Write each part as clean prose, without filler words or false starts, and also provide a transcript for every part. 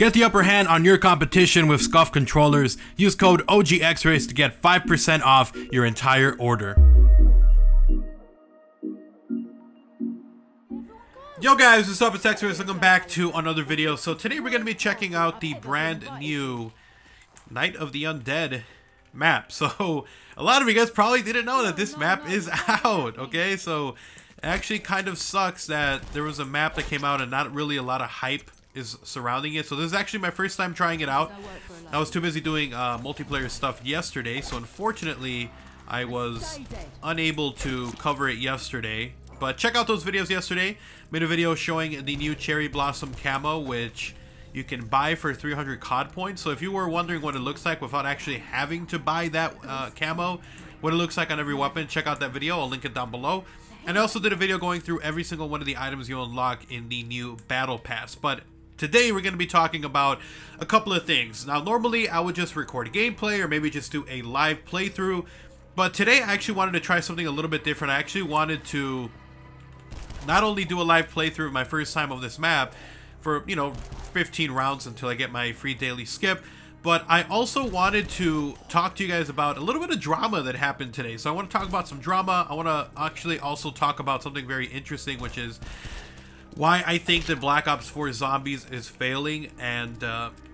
Get the upper hand on your competition with SCUF controllers. Use code OGXRAYZ to get 5% off your entire order. Yo guys, what's up? It's XRAYZ. Welcome back to another video. So today we're going to be checking out the brand new Night of the Undead map. So a lot of you guys probably didn't know that this map is out, okay? So it actually kind of sucks that there was a map that came out and not really a lot of hype is surrounding it. So this is actually my first time trying it out. I was too busy doing multiplayer stuff yesterday, so unfortunately I was unable to cover it yesterday. But check out those videos yesterday. Made a video showing the new Cherry Blossom Camo, which you can buy for 300 COD points. So if you were wondering what it looks like without actually having to buy that camo, what it looks like on every weapon, check out that video. I'll link it down below. And I also did a video going through every single one of the items you unlock in the new Battle Pass. But today we're going to be talking about a couple of things. Now normally I would just record gameplay or maybe just do a live playthrough. But today I actually wanted to try something a little bit different. I actually wanted to not only do a live playthrough my first time of this map for, you know, 15 rounds until I get my free daily skip, but I also wanted to talk to you guys about a little bit of drama that happened today. So I want to talk about some drama. I want to actually also talk about something very interesting, which is why I think that Black Ops 4 Zombies is failing. And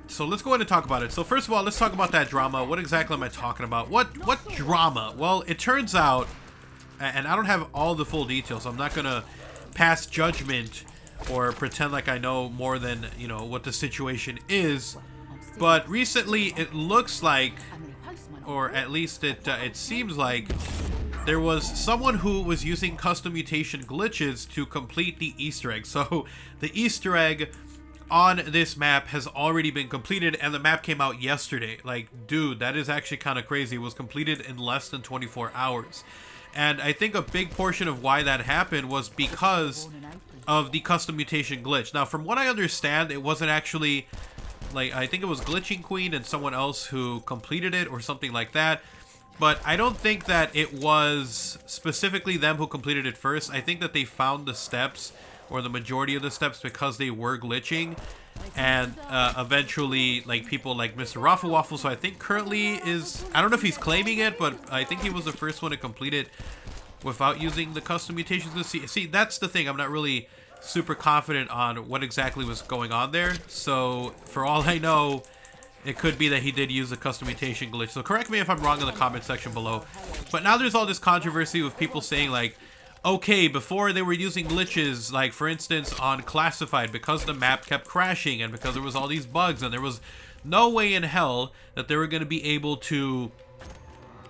so let's go ahead and talk about it. So first of all, let's talk about that drama. What exactly am I talking about? What drama? Well, it turns out, and I don't have all the full details, so I'm not going to pass judgment or pretend like I know more than, you know, what the situation is. But recently it looks like, or at least it seems like, there was someone who was using custom mutation glitches to complete the Easter egg. So the Easter egg on this map has already been completed, and the map came out yesterday. Like, dude, that is actually kind of crazy. It was completed in less than 24 hours. And I think a big portion of why that happened was because of the custom mutation glitch. Now, from what I understand, it wasn't actually, like, I think it was Glitching Queen and someone else who completed it or something like that. But I don't think that it was specifically them who completed it first. I think that they found the steps, or the majority of the steps, because they were glitching. And eventually, like, people like Mr. Raffle Waffle, so I think currently is, I don't know if he's claiming it, but I think he was the first one to complete it without using the custom mutations. See, that's the thing. I'm not really super confident on what exactly was going on there. So for all I know, it could be that he did use the custom mutation glitch. So correct me if I'm wrong in the comment section below. But now there's all this controversy with people saying, like, okay, before they were using glitches, like for instance on Classified, because the map kept crashing and because there was all these bugs, and there was no way in hell that they were going to be able to,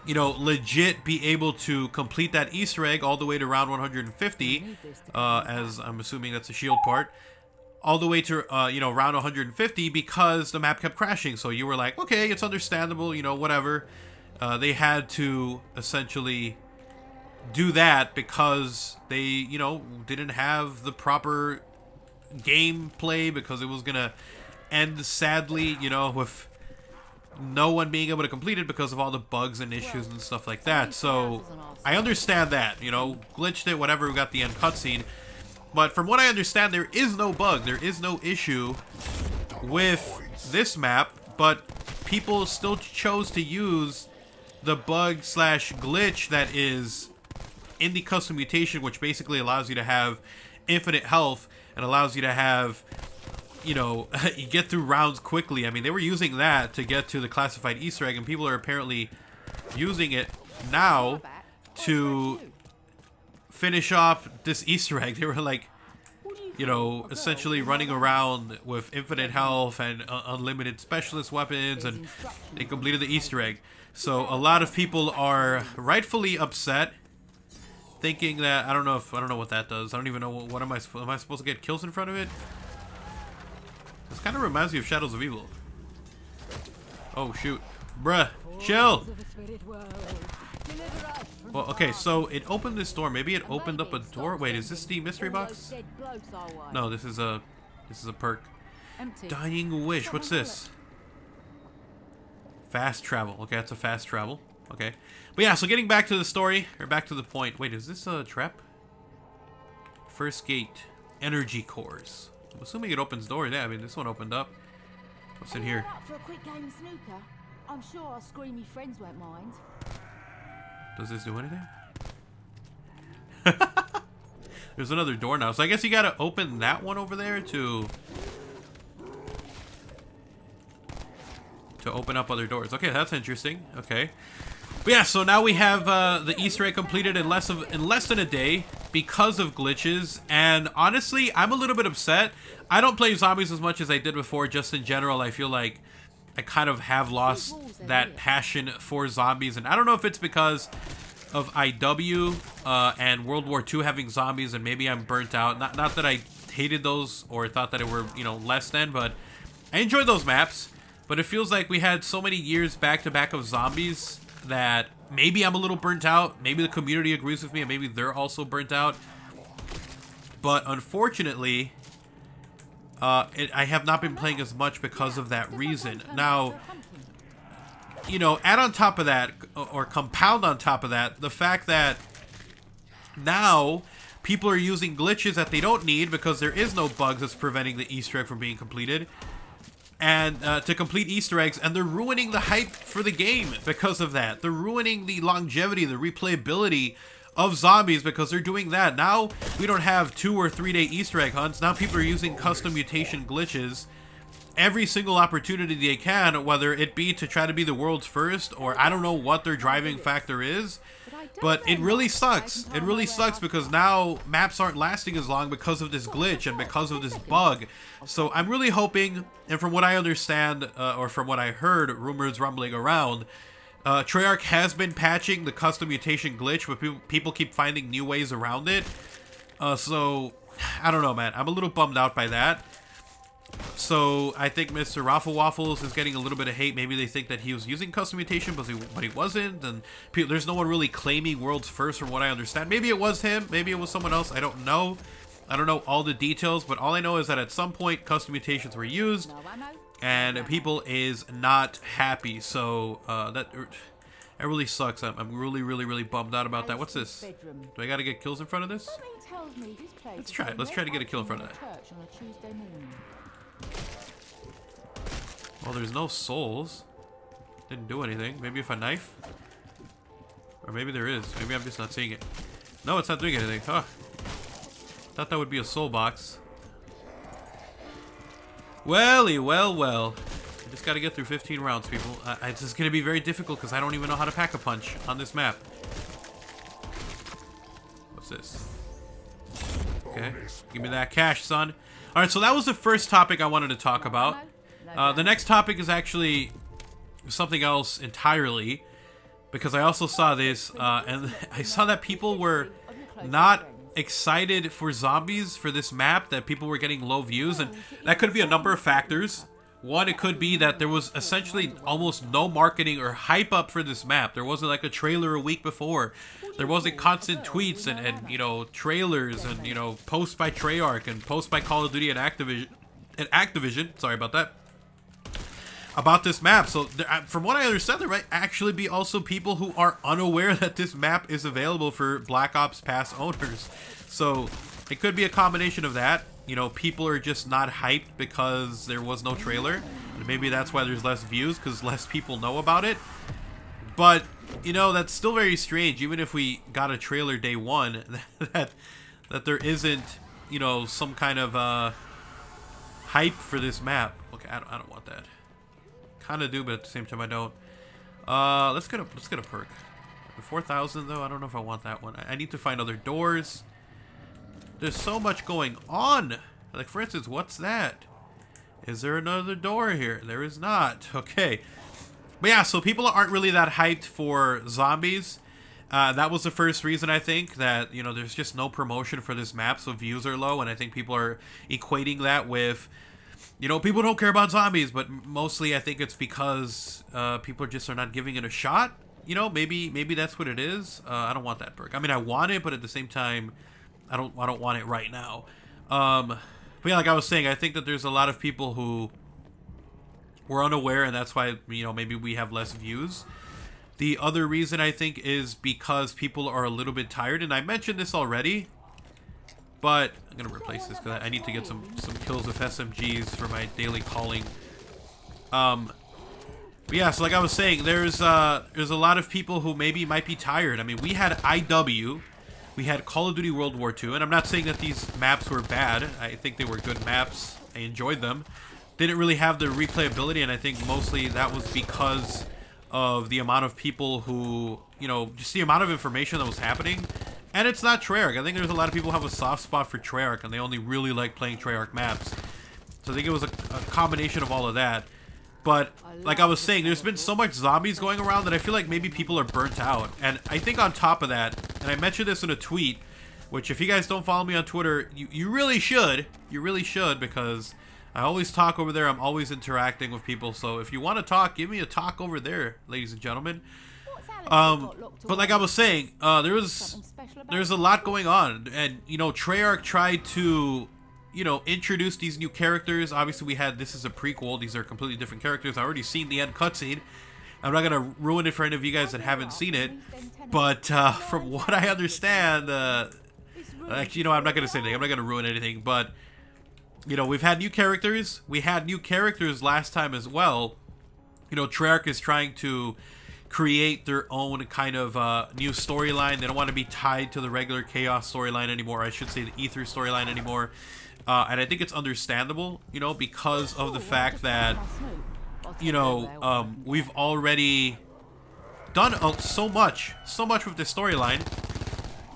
you know, legit be able to complete that Easter egg all the way to round 150, as I'm assuming that's a shield part, all the way to, you know, round 150, because the map kept crashing. So you were like, okay, it's understandable, you know, whatever. They had to essentially do that because they, you know, didn't have the proper gameplay, because it was gonna end sadly, you know, with no one being able to complete it because of all the bugs and issues and stuff like that. So I understand that, you know, glitched it, whatever, we got the end cutscene. But from what I understand, there is no bug, there is no issue with this map, but people still chose to use the bug slash glitch that is in the custom mutation, which basically allows you to have infinite health and allows you to have, you know, you get through rounds quickly. I mean, they were using that to get to the classified Easter egg, and people are apparently using it now to finish off this Easter egg. They were like, you know, essentially running around with infinite health and unlimited specialist weapons, and they completed the Easter egg. So a lot of people are rightfully upset, thinking that, I don't know what that does. I don't even know what am I supposed to get kills in front of it? This kind of reminds me of Shadows of Evil. Oh shoot, bruh, chill. Well, okay, so it opened this door. Maybe it opened up a door. Wait, is this the mystery box? No, this is a perk. Dying Wish. What's this? Fast travel. Okay, that's a fast travel. Okay. But yeah, so getting back to the story, or back to the point. Wait, is this a trap? First gate. Energy cores. I'm assuming it opens doors. Yeah, I mean, this one opened up. What's in here? For a quick game of snooker, I'm sure our screamy friends won't mind. Does this do anything? There's another door now, so I guess you gotta open that one over there to open up other doors. Okay, that's interesting. Okay, but yeah, so now we have the Easter egg completed in less than a day because of glitches. And honestly, I'm a little bit upset. I don't play zombies as much as I did before. Just in general, I feel like I kind of have lost that passion for zombies, and I don't know if it's because of IW and World War II having zombies, and maybe I'm burnt out. Not that I hated those or thought that it were, you know, less than, but I enjoyed those maps. But it feels like we had so many years back to back of zombies that maybe I'm a little burnt out. Maybe the community agrees with me, and maybe they're also burnt out. But unfortunately, I have not been playing as much because of that reason. Now, you know, add on top of that, or compound on top of that, the fact that now people are using glitches that they don't need because there is no bugs that's preventing the Easter egg from being completed. And to complete Easter eggs, and they're ruining the hype for the game because of that. They're ruining the longevity, the replayability of zombies because they're doing that. Now we don't have 2 or 3 day Easter egg hunts. Now people are using custom mutation glitches every single opportunity they can, whether it be to try to be the world's first, or I don't know what their driving factor is. But it really sucks. It really sucks because now maps aren't lasting as long because of this glitch and because of this bug. So I'm really hoping, and from what I understand, or from what I heard, rumors rumbling around, Treyarch has been patching the custom mutation glitch, but people keep finding new ways around it. So, I don't know, man. I'm a little bummed out by that. So, I think Mr. Raffle Waffles is getting a little bit of hate. Maybe they think that he was using custom mutation, but he wasn't. And there's no one really claiming world's first from what I understand. Maybe it was him. Maybe it was someone else. I don't know. I don't know all the details, but all I know is that at some point, custom mutations were used, and people is not happy. So, that really sucks. I'm really, really, really bummed out about that. What's this? Do I gotta get kills in front of this? Let's try it. Let's try to get a kill in front of that. Well, there's no souls. Didn't do anything. Maybe if I knife? Or maybe there is. Maybe I'm just not seeing it. No, it's not doing anything. Huh. Thought that would be a soul box. Welly, well. I just gotta get through 15 rounds, people. It's just gonna be very difficult because I don't even know how to pack a punch on this map. What's this? Okay. Give me that cash, son. Alright, so that was the first topic I wanted to talk about. The next topic is actually something else entirely, because I also saw this, and I saw that people were not excited for zombies for this map, that people were getting low views, and that could be a number of factors. One, it could be that there was essentially almost no marketing or hype up for this map. There wasn't like a trailer a week before. There wasn't constant tweets and you know, trailers and, you know, posts by Treyarch and posts by Call of Duty and Activision, sorry about that, about this map. So from what I understand, there might actually be also people who are unaware that this map is available for Black Ops Pass owners. So it could be a combination of that. You know, people are just not hyped because there was no trailer. And maybe that's why there's less views, because less people know about it. But, you know, that's still very strange, even if we got a trailer day one, that there isn't, you know, some kind of hype for this map. Okay, I don't want that. Kind of do, but at the same time I don't. Let's get a perk. 4,000 though, I don't know if I want that one. I need to find other doors. There's so much going on. Like, for instance, what's that? Is there another door here? There is not. Okay. But yeah, so people aren't really that hyped for zombies. That was the first reason, I think, that, you know, there's just no promotion for this map, so views are low, and I think people are equating that with, you know, people don't care about zombies, but mostly I think it's because people just are not giving it a shot. You know, maybe that's what it is. I don't want that perk. I mean, I want it, but at the same time, I don't want it right now. But yeah, like I was saying, I think that there's a lot of people who were unaware, and that's why, you know, maybe we have less views. The other reason, I think, is because people are a little bit tired, and I mentioned this already, but I'm gonna replace this because I need to get some kills with SMGs for my daily calling. But yeah, so like I was saying, there's a lot of people who maybe might be tired. I mean, we had IW, we had Call of Duty World War II, and I'm not saying that these maps were bad. I think they were good maps. I enjoyed them. Didn't really have the replayability, and I think mostly that was because of the amount of people who, you know, just the amount of information that was happening. And it's not Treyarch. I think there's a lot of people who have a soft spot for Treyarch, and they only really like playing Treyarch maps. So I think it was a combination of all of that. But, like I was saying, there's been so much zombies going around that I feel like maybe people are burnt out. And I think on top of that, and I mentioned this in a tweet, which if you guys don't follow me on Twitter, you really should. You really should, because I always talk over there. I'm always interacting with people. So if you want to talk, give me a talk over there, ladies and gentlemen. But like I was saying, there's a lot going on. And, you know, Treyarch tried to, you know, introduce these new characters. Obviously, we had, this is a prequel. These are completely different characters. I already seen the end cutscene. I'm not going to ruin it for any of you guys that haven't seen it. But from what I understand, actually, you know, I'm not going to say anything. I'm not going to ruin anything. But, you know, we've had new characters. We had new characters last time as well. You know, Treyarch is trying to create their own kind of new storyline. They don't want to be tied to the regular Chaos storyline anymore. I should say the Ether storyline anymore. And I think it's understandable, you know, because of the fact that, you know, we've already done so much with this storyline.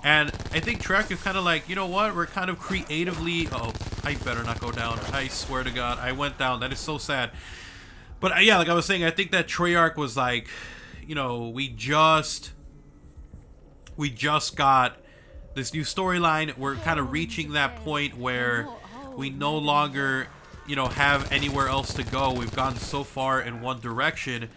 And I think Treyarch is kind of like, you know what, we're kind of creatively... Oh, I better not go down. I swear to God, I went down. That is so sad. But yeah, like I was saying, I think that Treyarch was like, you know, we just got this new storyline. We're kind of reaching that point where we no longer, you know, have anywhere else to go. We've gone so far in one direction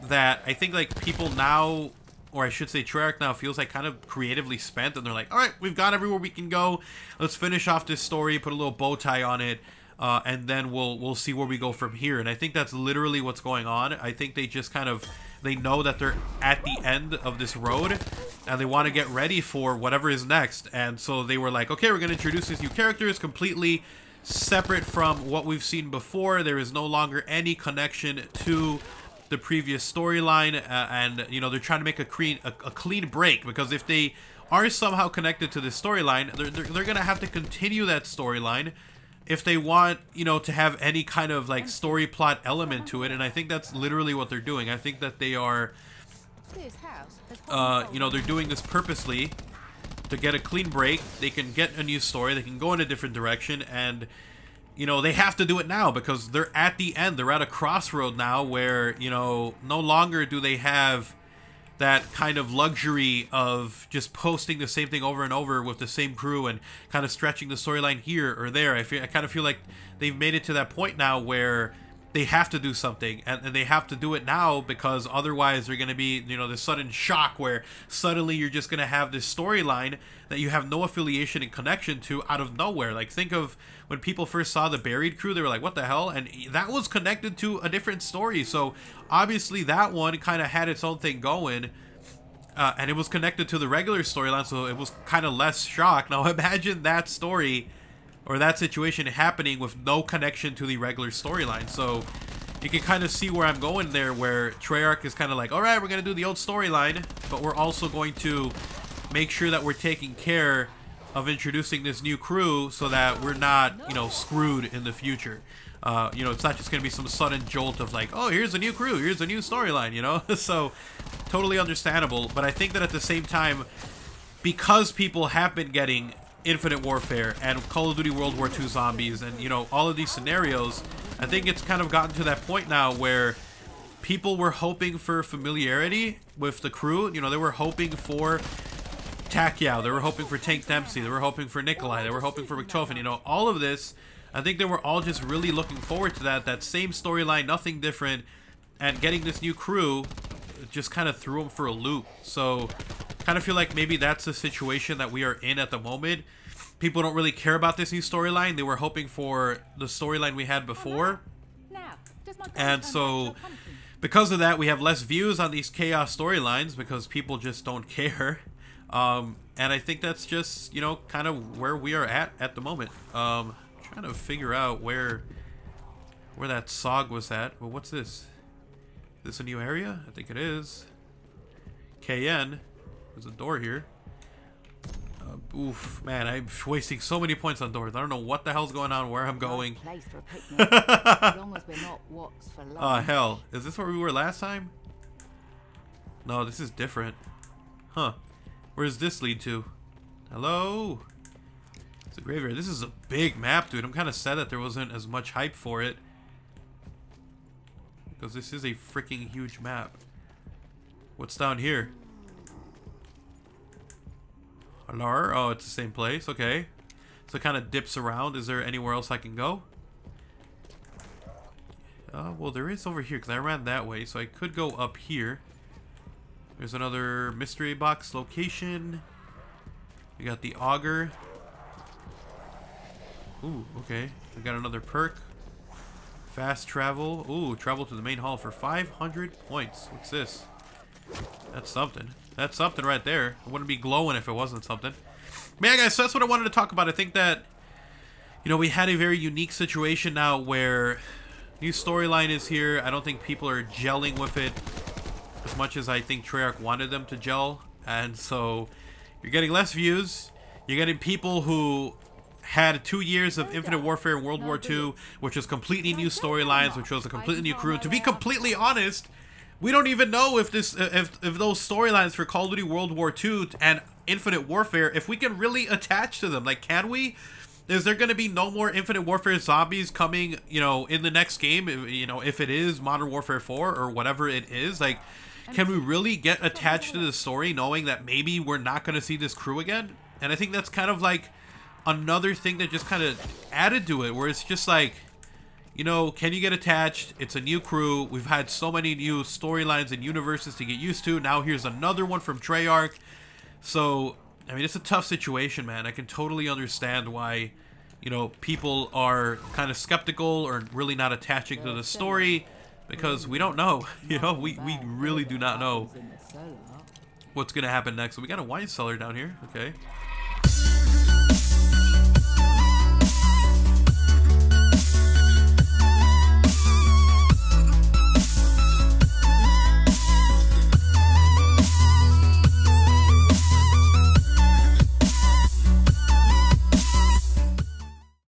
that I think, like, people now, or I should say Treyarch now, feels like kind of creatively spent, and they're like, all right, we've got everywhere we can go. Let's finish off this story, put a little bow tie on it, and then we'll see where we go from here. And I think that's literally what's going on. I think they just kind of, they know that they're at the end of this road, and they want to get ready for whatever is next. And so they were like, okay, we're going to introduce these new characters completely separate from what we've seen before. There is no longer any connection to the previous storyline, and, you know, they're trying to make a clean break, because if they are somehow connected to this storyline, they're going to have to continue that storyline if they want, you know, to have any kind of, like, story plot element to it. And I think that's literally what they're doing. I think that they are, you know, they're doing this purposely to get a clean break. They can get a new story. They can go in a different direction. And, you know, they have to do it now because they're at the end. They're at a crossroad now where, you know, no longer do they have that kind of luxury of just posting the same thing over and over with the same crew and kind of stretching the storyline here or there. I kind of feel like they've made it to that point now where they have to do something, and they have to do it now, because otherwise they're going to be, you know, this sudden shock where suddenly you're just going to have this storyline that you have no affiliation and connection to out of nowhere. Like, think of when people first saw the Buried crew, they were like, what the hell? And that was connected to a different story. So obviously that one kind of had its own thing going, and it was connected to the regular storyline, so it was kind of less shock. Now imagine that story or that situation happening with no connection to the regular storyline. So you can kind of see where I'm going there, where Treyarch is kind of like, all right, we're going to do the old storyline, but we're also going to make sure that we're taking care of introducing this new crew so that we're not, you know, screwed in the future. You know, it's not just going to be some sudden jolt of like, oh, here's a new crew, here's a new storyline, you know? So, totally understandable. But I think that at the same time, because people have been getting Infinite Warfare and Call of Duty World War II Zombies and, you know, all of these scenarios, I think it's kind of gotten to that point now where people were hoping for familiarity with the crew. You know, they were hoping for Takyao, they were hoping for Tank Dempsey, they were hoping for Nikolai, they were hoping for Richtofen. You know, all of this, I think they were all just really looking forward to that same storyline, nothing different, and getting this new crew just kind of threw them for a loop. So kind of feel like maybe that's the situation that we are in at the moment. People don't really care about this new storyline. They were hoping for the storyline we had before. And so because of that, we have less views on these Chaos storylines because people just don't care. And I think that's just, you know, kind of where we are at the moment. Trying to figure out where where that SOG was at. But what's this? Is this a new area? I think it is. KN. There's a door here. Oof, man, I'm wasting so many points on doors. I don't know what the hell's going on, where I'm going. Oh, hell. Is this where we were last time? No, this is different. Huh. Where does this lead to? Hello? It's a graveyard. This is a big map, dude. I'm kind of sad that there wasn't as much hype for it. Because this is a freaking huge map. What's down here? Hello? Oh, it's the same place. Okay. So it kind of dips around. Is there anywhere else I can go? Well, there is over here because I ran that way. So I could go up here. There's another mystery box location. We got the auger. Ooh, okay. We got another perk. Fast travel. Ooh, travel to the main hall for 500 points. What's this? That's something. That's something right there. It wouldn't be glowing if it wasn't something. But yeah, guys, so that's what I wanted to talk about. I think that, you know, we had a very unique situation now where new storyline is here. I don't think people are gelling with it as much as I think Treyarch wanted them to gel. And so you're getting less views. You're getting people who had 2 years of Infinite Warfare and World War II, which was completely new storylines, which was a completely new crew. To be completely honest, we don't even know if those storylines for Call of Duty World War II and Infinite Warfare, if we can really attach to them. Like, can we? Is there going to be no more Infinite Warfare zombies coming, you know, in the next game? You know, if it is Modern Warfare 4 or whatever it is, like, can we really get attached to the story knowing that maybe we're not going to see this crew again? And I think that's kind of like another thing that just kind of added to it, where it's just like, you know, can you get attached? It's a new crew. We've had so many new storylines and universes to get used to. Now here's another one from Treyarch. So, I mean, it's a tough situation, man. I can totally understand why, you know, people are kind of skeptical or really not attaching to the story, because we don't know. You know, we really do not know what's going to happen next. So we got a wine cellar down here. Okay.